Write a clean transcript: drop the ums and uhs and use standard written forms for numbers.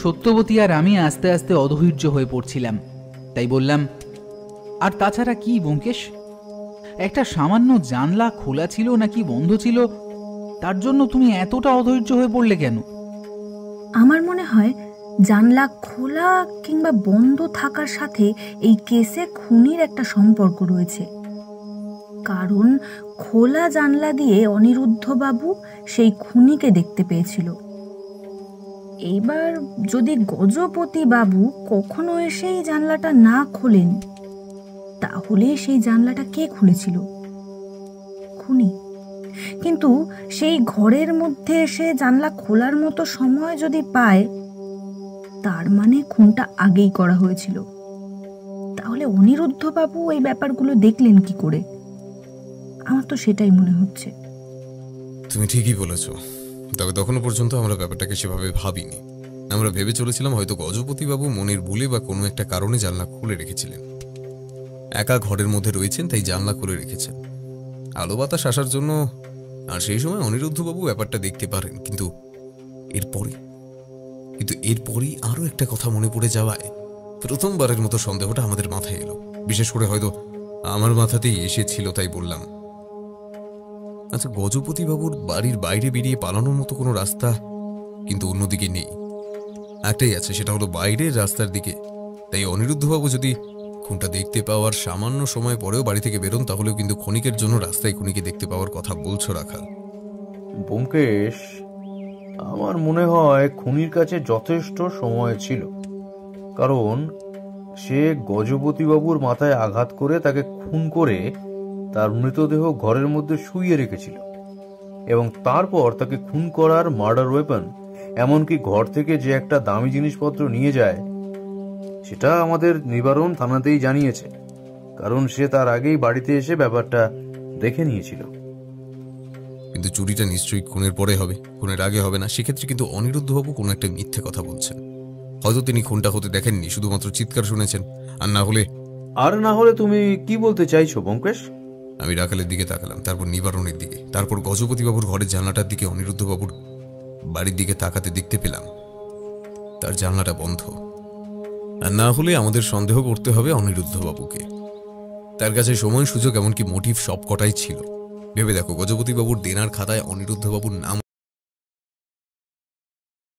সত্যবতী আর আমি আস্তে আস্তে অধৈর্য হয়ে পড়ছিলাম। তাই বললাম, আর তাছাড়া কি ব্যোমকেশ, একটা সামান্য জানলা খোলা ছিল নাকি বন্ধ ছিল, তার জন্য তুমি এতটা অধৈর্য হয়ে পড়লে কেন? আমার মনে হয় জানলা খোলা কিংবা বন্ধ থাকার সাথে এই কেসে খুনির একটা সম্পর্ক রয়েছে। কারণ খোলা জানলা দিয়ে অনিরুদ্ধবাবু সেই খুনিকে দেখতে পেয়েছিল। এইবার যদি গজপতি বাবু কখনো এসে এই জানলাটা না খোলেন, তাহলে সেই জানলাটা কে খুলেছিল? খুনি। কিন্তু সেই ঘরের মধ্যে এসে জানলা খোলার মতো সময় যদি পায়, তার মানে খুনটা আগেই করা হয়েছিল। তাহলে অনিরুদ্ধবাবু এই ব্যাপারগুলো দেখলেন কি করে? আমার তো সেটাই মনে হচ্ছে। তুমি ঠিকই বলেছ, তবে তখনও পর্যন্ত আমরা ব্যাপারটাকে সেভাবে ভাবিনি। আমরা ভেবে চলেছিলাম হয়তো গজপতিবাবু মনের ভুলে বা কোনো একটা কারণে জানলা খুলে রেখেছিলেন। একা ঘরের মধ্যে রয়েছেন, তাই জানলা খুলে রেখেছেন আলো বাতাস আসার জন্য। আর সেই সময় অনিরুদ্ধবাবু ব্যাপারটা দেখতে পারেন। কিন্তু এরপরই আরো একটা কথা মনে পড়ে যাওয়ায় প্রথমবারের মতো সন্দেহটা আমাদের মাথায় এলো। বিশেষ করে হয়তো আমার মাথাতেই এসেছিল, তাই বললাম, আচ্ছা, গজপতিবাবুর বাড়ির বাইরে বেরিয়ে পালানোর মতো কোনো রাস্তা কিন্তু অন্যদিকে নেই। একটাই আছে, সেটা হলো বাইরের রাস্তার দিকে। তাই অনিরুদ্ধবাবু যদি খুনটা দেখতে পাওয়ার সামান্য সময় পরেও বাড়ি থেকে বেরোন, তাহলেও কিন্তু ক্ষণিকের জন্য রাস্তায় খুনিকে দেখতে পাওয়ার কথা বলছো রাখাল। ব্যোমকেশ, আমার মনে হয় খুনির কাছে যথেষ্ট সময় ছিল। কারণ সে গজপতিবাবুর মাথায় আঘাত করে তাকে খুন করে তার মৃতদেহ ঘরের মধ্যে শুইয়ে রেখেছিল, এবং তারপর তাকে খুন করার মার্ডার ওয়েপন, এমনকি ঘর থেকে যে একটা দামি জিনিসপত্র নিয়ে যায়, সেটা আমাদের নিবারণ থানাতেই জানিয়েছে। কারণ সে তার আগেই বাড়িতে এসে ব্যাপারটা দেখে নিয়েছিল। কিন্তু চুরিটা নিশ্চয়ই খুনের পরে হবে, খুনের আগে হবে না। সেক্ষেত্রে কিন্তু অনিরুদ্ধবাবু কোনো একটা মিথ্যে কথা বলছেন। হয়তো তিনি খুনটা হতে দেখেননি, শুধুমাত্র চিৎকার শুনেছেন। আর না হলে তুমি কি বলতে চাইছো ব্যোমকেশ? আমি রাখালের দিকে তাকালাম, তারপর নিবারণের দিকে, তারপর গজপতিবাবুর ঘরের জানলাটার দিকে। অনিরুদ্ধবাবুর বাড়ির দিকে তাকাতে দেখতে পেলাম তার জানলাটা বন্ধ। আর না হলে আমাদের সন্দেহ করতে হবে অনিরুদ্ধবাবুকে। তার কাছে সময়, সুযোগ, এমনকি মোটিভ সব কটাই ছিল। ভেবে দেখো, গজপতিবাবুর দেনার খাতায় অনিরুদ্ধবাবুর নাম